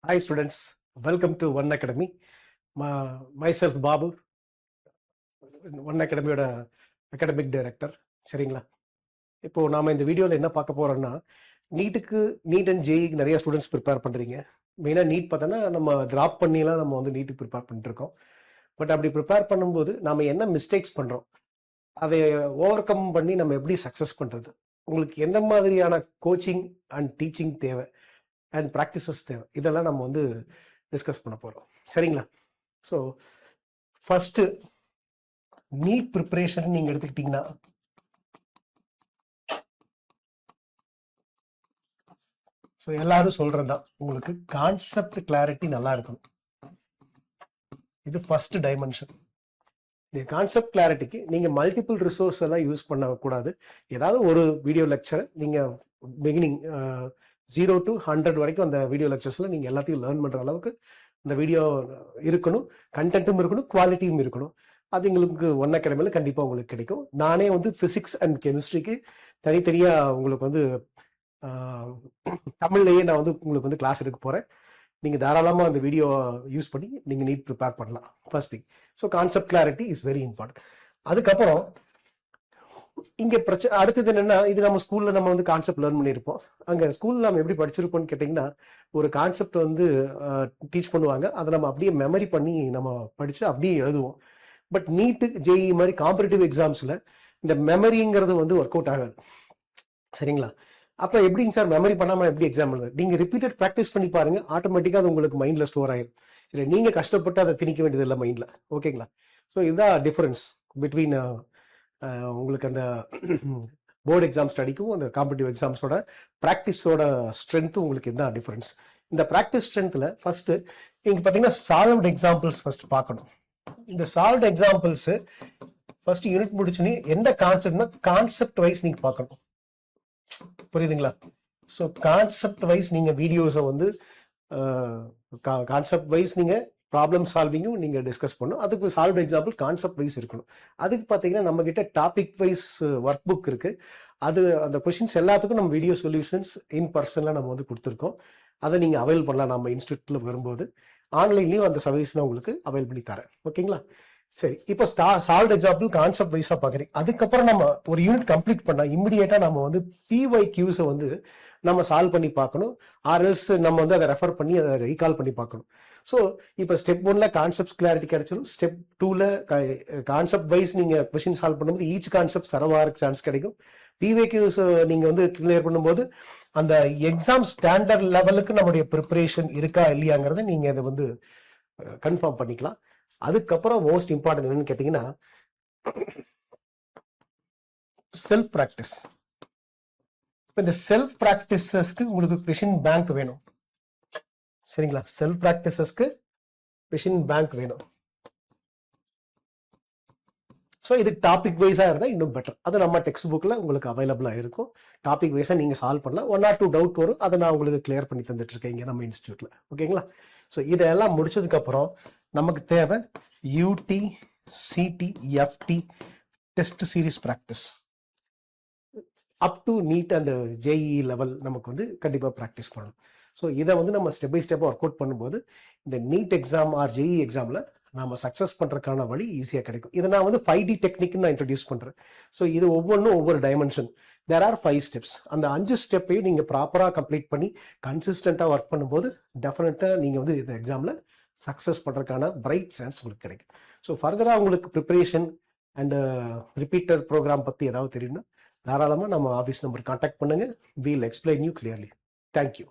Hi students, welcome to One Academy. Myself Babu, One Academy academic director. சரிங்களா? இப்போ நாம இந்த வீடியோல என்ன பார்க்க போறோம்னா, நீட் அண்ட் ஜேஇக்கு நிறைய ஸ்டூடெண்ட்ஸ் ப்ரிப்பேர் பண்றீங்க. மெயினா நீட் பார்த்தோன்னா நம்ம டிராப் பண்ணிலாம் நம்ம வந்து நீட்டுக்கு ப்ரிப்பேர் பண்ணிட்டு இருக்கோம். பட் அப்படி ப்ரிப்பேர் பண்ணும்போது நாம என்ன மிஸ்டேக்ஸ் பண்றோம், அதை ஓவர் கம் பண்ணி நம்ம எப்படி சக்சஸ் பண்றது, உங்களுக்கு எந்த மாதிரியான கோச்சிங் அண்ட் டீச்சிங் தேவை அண்ட் ப்ராக்டிசஸ் தேவை, இதெல்லாம் நம்ம வந்து டிஸ்கஸ் பண்ண போகிறோம். சரிங்களா? ஸோ ஃபஸ்ட்டு நீட் ப்ரிப்பரேஷன் நீங்கள் எடுத்துக்கிட்டிங்கன்னா, ஸோ எல்லாரும் சொல்கிறது தான், உங்களுக்கு கான்செப்ட் கிளாரிட்டி நல்லா இருக்கணும். இது ஃபர்ஸ்ட் டைமென்ஷன். கான்செப்ட் கிளாரிட்டிக்கு நீங்கள் மல்டிபிள் ரிசோர்ஸ் எல்லாம் யூஸ் பண்ணக்கூடாது. ஏதாவது ஒரு வீடியோ லெக்சரை நீங்கள் பிகினிங் 0 to 100 வரைக்கும் அந்த வீடியோ லெக்சர்ஸில் நீங்கள் எல்லாத்தையும் லேர்ன் பண்ணுற அளவுக்கு இந்த வீடியோ இருக்கணும், கண்டென்ட்டும் இருக்கணும், குவாலிட்டியும் இருக்கணும். அது எங்களுக்கு ஒன் அகாடமியில் கண்டிப்பாக உங்களுக்கு கிடைக்கும். நானே வந்து ஃபிசிக்ஸ் அண்ட் கெமிஸ்ட்ரிக்கு தனித்தனியாக உங்களுக்கு வந்து தமிழ்லேயே நான் வந்து உங்களுக்கு வந்து கிளாஸ் எடுக்க போகிறேன். நீங்கள் தாராளமாக அந்த வீடியோ யூஸ் பண்ணி நீங்கள் நீட் ப்ரிப்பேர் பண்ணலாம். First thing. So concept clarity is very important. அதுக்கப்புறம் இங்கே பிரச்சனை அடுத்தது என்னன்னா, இது நம்ம ஸ்கூல்ல நம்ம வந்து கான்செப்ட் லேர்ன் பண்ணியிருப்போம். அங்கே ஸ்கூல்ல நம்ம எப்படி படிச்சிருப்போம்னு கேட்டிங்கன்னா, ஒரு கான்செப்ட் வந்து டீச் பண்ணுவாங்க, அதை நம்ம அப்படியே மெமரி பண்ணி நம்ம படித்து அப்படியே எழுதுவோம். பட் நீட்டு ஜேஇ மாதிரி காம்படிட்டிவ் எக்ஸாம்ஸில் இந்த மெமரிங்கிறது வந்து ஒர்க் அவுட் ஆகாது. சரிங்களா? அப்போ எப்படிங்க சார் மெமரி பண்ணாமல் எப்படி எக்ஸாம் எழுது? நீங்கள் ரிப்பீட்டட் ப்ராக்டிஸ் பண்ணி பாருங்க, ஆட்டோமேட்டிக்காக அது உங்களுக்கு மைண்டில் ஸ்டோர் ஆயிடும். சரி, நீங்கள் கஷ்டப்பட்டு அதை திணிக்க வேண்டியது இல்லை மைண்டில். ஓகேங்களா? ஸோ இதுதான் டிஃபரன்ஸ் பிட்வீன் உங்களுக்கு அந்த போர்டு எக்ஸாம் ஸ்டடிக்கும் அந்த காம்படிட்டிவ் எக்ஸாம்ஸோட ப்ராக்டிஸோட ஸ்ட்ரென்த்தும் உங்களுக்கு என்ன டிஃபரன்ஸ். இந்த ப்ராக்டிஸ் ஸ்ட்ரென்த்தில் ஃபர்ஸ்ட் நீங்கள் பார்த்தீங்கன்னா சால்வ்டு எக்ஸாம்பிள்ஸ் ஃபர்ஸ்ட் பார்க்கணும். இந்த சால்வ்டு எக்ஸாம்பிள்ஸ் ஃபர்ஸ்ட் யூனிட் முடிச்சுன்னு எந்த கான்செப்ட்னா கான்செப்ட் வைஸ் நீங்கள் பார்க்கணும். புரியுதுங்களா? ஸோ கான்செப்ட் வைஸ் நீங்கள் வீடியோஸை வந்து கான்செப்ட் வைஸ் நீங்கள் ப்ராப்ளம் சால்விங்கும் நீங்கள் டிஸ்கஸ் பண்ணணும். அதுக்கு சால்வ் எக்ஸாம்பிள் கான்செப்ட் வைஸ் இருக்கணும். அதுக்கு பார்த்தீங்கன்னா நம்ம கிட்ட டாபிக் வைஸ் ஒர்க் புக் இருக்கு. அது அந்த கொஸ்டின்ஸ் எல்லாத்துக்கும் நம்ம வீடியோ சொல்யூஷன்ஸ் இன் பர்சனில் நம்ம வந்து கொடுத்துருக்கோம். அதை நீங்கள் அவைல் பண்ணலாம். நம்ம இன்ஸ்டியூட்டில் வரும்போது ஆன்லைன்லையும் அந்த சர்வீஸ் நான் உங்களுக்கு அவைல் பண்ணி தரேன். ஓகேங்களா? சரி, இப்போ சால்வ் எக்ஸாம்பிள் கான்செப்ட் வைஸாக பார்க்குறீங்க. அதுக்கப்புறம் நம்ம ஒரு யூனிட் கம்ப்ளீட் பண்ணால் இமிடியேட்டாக நம்ம வந்து PYQஸை வந்து நம்ம சால்வ் பண்ணி பார்க்கணும். ஆர்எல்ஸ் நம்ம வந்து அதை ரெஃபர் பண்ணி அதை ரீகால் பண்ணி பார்க்கணும். ஸோ இப்போ ஸ்டெப் 1ல கான்செப்ட் கிளாரிட்டி கிடைச்சிடும். ஸ்டெப் 2ல கான்செப்ட் வைஸ் நீங்கள் கொஸ்டின் சால்வ் பண்ணும்போது ஈச் கான்செப்ட் தரவா இருக்க சான்ஸ் கிடைக்கும். PYQஸ் நீங்கள் வந்து கிளியர் பண்ணும்போது அந்த எக்ஸாம் ஸ்டாண்டர்ட் லெவலுக்கு நம்முடைய ப்ரிப்பரேஷன் இருக்கா இல்லையாங்கிறத நீங்கள் அதை வந்து கன்ஃபார்ம் பண்ணிக்கலாம். அதுக்கப்புறம் மோஸ்ட் இம்பார்ட்டன்ட் என்னன்னு கேட்டீங்கன்னா, செல்ஃப் ப்ராக்டிஸ். இந்த செல்ஃப் ப்ராக்டிசஸ்க்கு உங்களுக்கு கொஸ்டின் பேங்க் வேணும். சரிங்களா? செல்ஃப் ப்ராக்டிசஸ்க்கு கொஸ்டின் பேங்க் வேணும். ஸோ இது டாபிக் வைஸாக இருந்தால் இன்னும் பெட்டர். அது நம்ம டெக்ஸ்ட் புக்கில் உங்களுக்கு அவைலபிளாக இருக்கும். டாபிக் வைஸாக நீங்கள் சால்வ் பண்ணலாம். 1 or 2 டவுட் வரும், அதை நான் உங்களுக்கு கிளியர் பண்ணி தந்துட்டு இருக்கேன் இங்கே நம்ம இன்ஸ்டியூட்டில். ஓகேங்களா? ஸோ இதெல்லாம் முடிச்சதுக்கப்புறம் நமக்கு தேவை UT, CT, FT test series practice. Up to NEET and JEE level நமக்கு வந்து கண்டிப்பாக ப்ராக்டிஸ் பண்ணணும். ஸோ இதை வந்து நம்ம ஸ்டெப் பை ஸ்டெப்பாக ஒர்க் அவுட் பண்ணும்போது இந்த நீட் எக்ஸாம் ஆர் ஜேஇ எக்ஸாமில் நம்ம சக்ஸஸ் பண்ணுறதுக்கான வழி ஈஸியாக கிடைக்கும். இதை நான் வந்து 5D டெக்னிக்னு நான் இன்ட்ரடியூஸ் பண்ணுறேன். ஸோ இது ஒவ்வொன்றும் ஒவ்வொரு டைமென்ஷன். There are 5 steps. அந்த 5 ஸ்டெப்பையும் நீங்கள் ப்ராப்பராக கம்ப்ளீட் பண்ணி கன்சிஸ்டண்ட்டாக ஒர்க் பண்ணும்போது டெஃபினட்டாக நீங்கள் வந்து இந்த எக்ஸாமில் சக்ஸஸ் பண்ணுறதுக்கான பிரைட் சான்ஸ் உங்களுக்கு கிடைக்கும். ஸோ ஃபர்தராக உங்களுக்கு ப்ரிப்பரேஷன் அண்ட் ரிப்பீட்டர் ப்ரோக்ராம் பற்றி ஏதாவது தெரியும்னா தாராளமாக நம்ம ஆஃபீஸ் நம்பர் கான்டாக்ட் பண்ணுங்கள். We'll explain you clearly. Thank you.